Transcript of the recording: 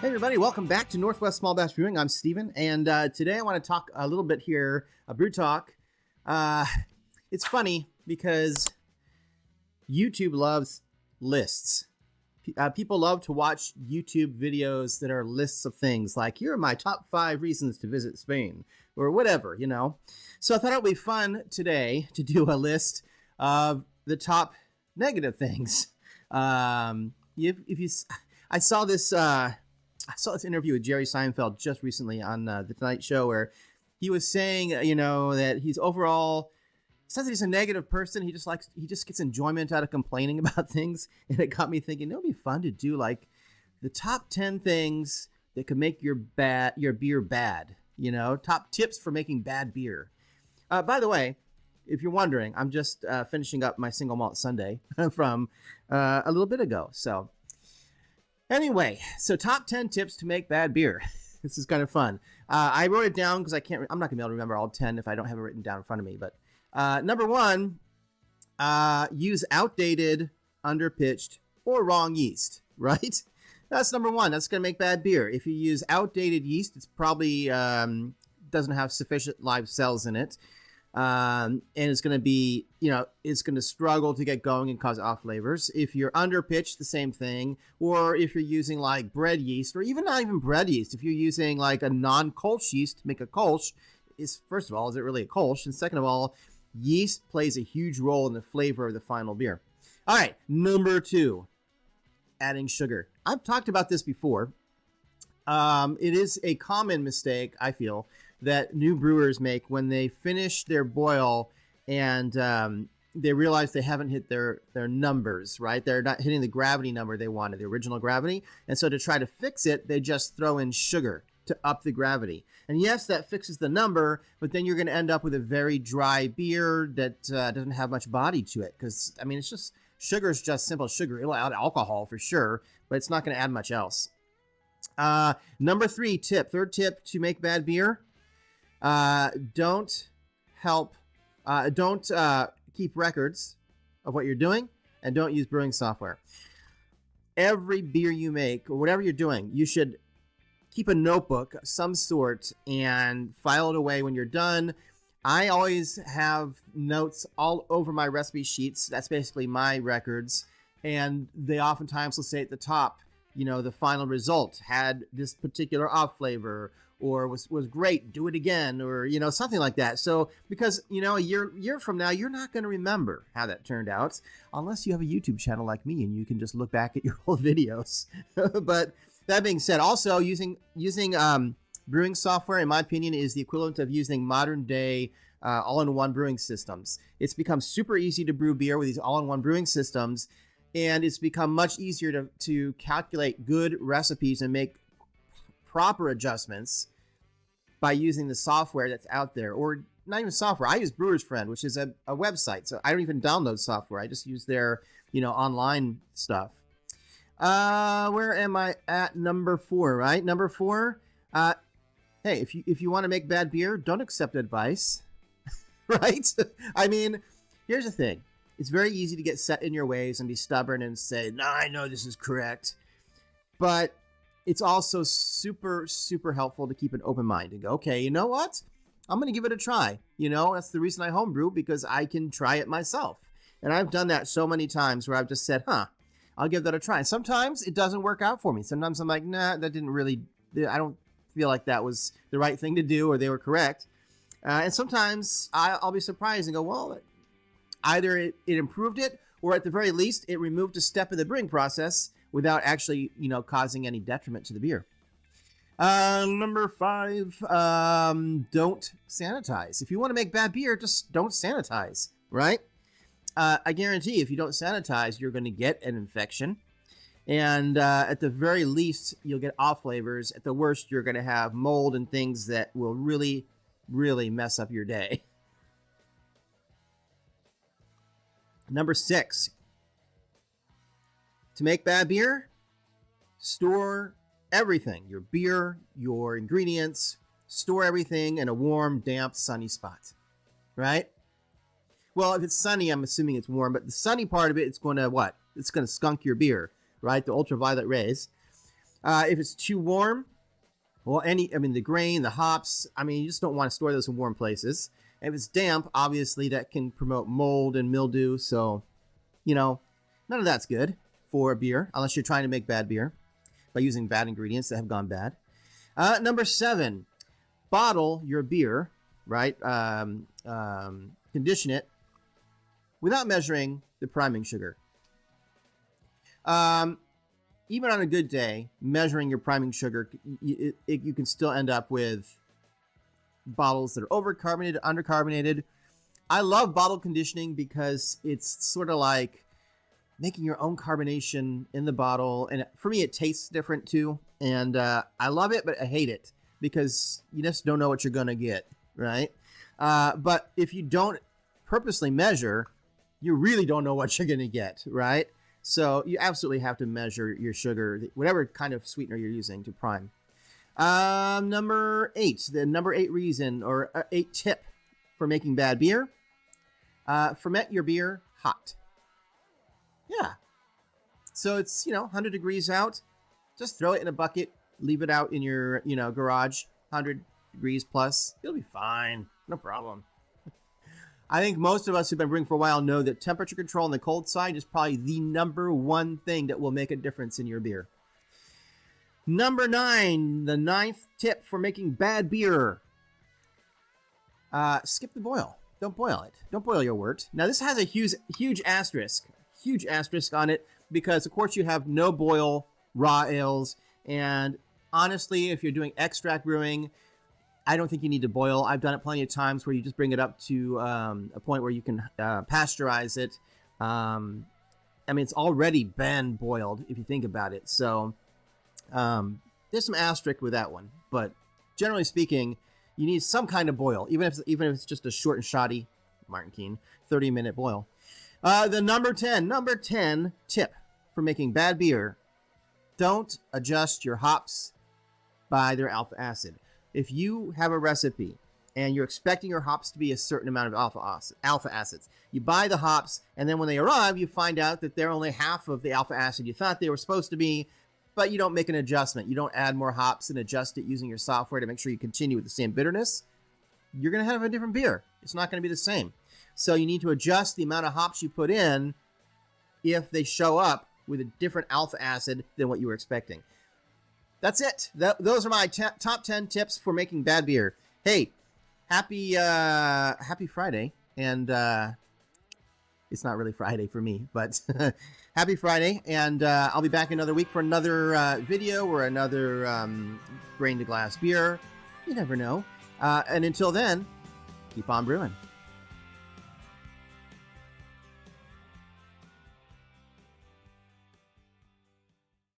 Hey everybody, welcome back to Northwest Small Batch Brewing. I'm Steven, and today I want to talk a little bit here, brew talk. It's funny because YouTube loves lists. People love to watch YouTube videos that are lists of things, like here are my top 5 reasons to visit Spain, or whatever, you know. So I thought it would be fun today to do a list of the top negative things. I saw this interview with Jerry Seinfeld just recently on The Tonight Show, where he was saying, that he's overall, it's not that he's a negative person. He just gets enjoyment out of complaining about things. And it got me thinking, it would be fun to do like the top 10 things that could make your beer bad. Top tips for making bad beer. By the way, if you're wondering, I'm just finishing up my single malt sundae from a little bit ago. So anyway, so top 10 tips to make bad beer. This is kind of fun. I wrote it down because I'm not going to be able to remember all 10 if I don't have it written down in front of me. But number 1, use outdated, underpitched, or wrong yeast, right? That's number 1. That's going to make bad beer. If you use outdated yeast, it's probably doesn't have sufficient live cells in it. And it's going to be, it's going to struggle to get going and cause off flavors. If you're underpitched, the same thing. Or if you're using like bread yeast, or even not even bread yeast, if you're using like a non-Kolsch yeast to make a Kolsch, first of all, is it really a Kolsch? And second of all, yeast plays a huge role in the flavor of the final beer. All right, number 2, adding sugar. I've talked about this before. It is a common mistake, I feel, that new brewers make when they finish their boil and they realize they haven't hit their numbers, right? They're not hitting the gravity number they wanted, the original gravity. And so to try to fix it, they just throw in sugar to up the gravity. And yes, that fixes the number, but then you're going to end up with a very dry beer that doesn't have much body to it. Because, it's just, sugar is just simple sugar. It'll add alcohol for sure, but it's not going to add much else. Number 3 tip, third tip to make bad beer. Don't keep records of what you're doing, and don't use brewing software. Every beer you make, or whatever you're doing, you should keep a notebook of some sort and file it away when you're done. I always have notes all over my recipe sheets. That's basically my records. And they oftentimes will say at the top, the final result had this particular off flavor, or was great, do it again, or, something like that. So, because, a year from now, you're not going to remember how that turned out, unless you have a YouTube channel like me and you can just look back at your old videos. But that being said, also using brewing software, in my opinion, is the equivalent of using modern day all-in-one brewing systems. It's become super easy to brew beer with these all-in-one brewing systems, and it's become much easier to calculate good recipes and make proper adjustments by using the software that's out there. Or not even software. I use Brewer's Friend, which is a website. So I don't even download software. I just use their, online stuff. Where am I at? Number 4, right? Number 4. Hey, if you want to make bad beer, don't accept advice, right? Here's the thing. It's very easy to get set in your ways and be stubborn and say, no, I know this is correct. But it's also super, super helpful to keep an open mind and go, okay, you know what? I'm going to give it a try. That's the reason I homebrew, because I can try it myself. And I've done that so many times where I've just said, I'll give that a try. And sometimes it doesn't work out for me. Sometimes I'm like, nah, that didn't really, I don't feel like that was the right thing to do, or they were correct. And sometimes I'll be surprised and go, well, either it improved it, or at the very least, it removed a step in the brewing process without actually, causing any detriment to the beer. Number 5, don't sanitize. If you want to make bad beer, just don't sanitize, right? I guarantee if you don't sanitize, you're going to get an infection. And at the very least, you'll get off flavors. At the worst, you're going to have mold and things that will really, really mess up your day. Number 6, to make bad beer, store everything, your beer, your ingredients, store everything in a warm, damp, sunny spot, right? Well, if it's sunny, I'm assuming it's warm, but the sunny part of it, it's going to what? It's going to skunk your beer, right? The ultraviolet rays. If it's too warm, well, the grain, the hops, you just don't want to store those in warm places. If it's damp, obviously that can promote mold and mildew. So, none of that's good for beer, unless you're trying to make bad beer by using bad ingredients that have gone bad. Number 7, bottle your beer, right? Condition it without measuring the priming sugar. Even on a good day, measuring your priming sugar, you can still end up with bottles that are overcarbonated, undercarbonated. I love bottle conditioning because it's sort of like making your own carbonation in the bottle. And for me, it tastes different too. And I love it, but I hate it because you just don't know what you're going to get, right? But if you don't purposely measure, you really don't know what you're going to get, right? So you absolutely have to measure your sugar, whatever kind of sweetener you're using to prime. Number 8, the number 8 reason or 8 tip for making bad beer. Ferment your beer hot. Yeah. So it's, 100 degrees out. Just throw it in a bucket, leave it out in your, garage, 100 degrees plus. You'll be fine. No problem. I think most of us who've been brewing for a while know that temperature control on the cold side is probably the number 1 thing that will make a difference in your beer. Number 9, the 9th tip for making bad beer. Skip the boil. Don't boil it. Don't boil your wort. Now, this has a huge asterisk on it because, of course, you have no boil raw ales. And honestly, if you're doing extract brewing, I don't think you need to boil. I've done it plenty of times where you just bring it up to a point where you can pasteurize it. It's already been boiled if you think about it. So there's some asterisk with that one. But generally speaking, you need some kind of boil, even if it's just a short and shoddy, Martin Keane, 30-minute boil. The number 10 tip for making bad beer: don't adjust your hops by their alpha acid. If you have a recipe and you're expecting your hops to be a certain amount of alpha acids, you buy the hops, and then when they arrive, you find out that they're only half of the alpha acid you thought they were supposed to be, but you don't make an adjustment. You don't add more hops and adjust it using your software to make sure you continue with the same bitterness. You're going to have a different beer. It's not going to be the same. So you need to adjust the amount of hops you put in if they show up with a different alpha acid than what you were expecting. That's it. Those are my top 10 tips for making bad beer. Hey, happy Friday. And it's not really Friday for me, but happy Friday. And I'll be back another week for another video or another grain to glass beer. You never know. And until then, keep on brewing.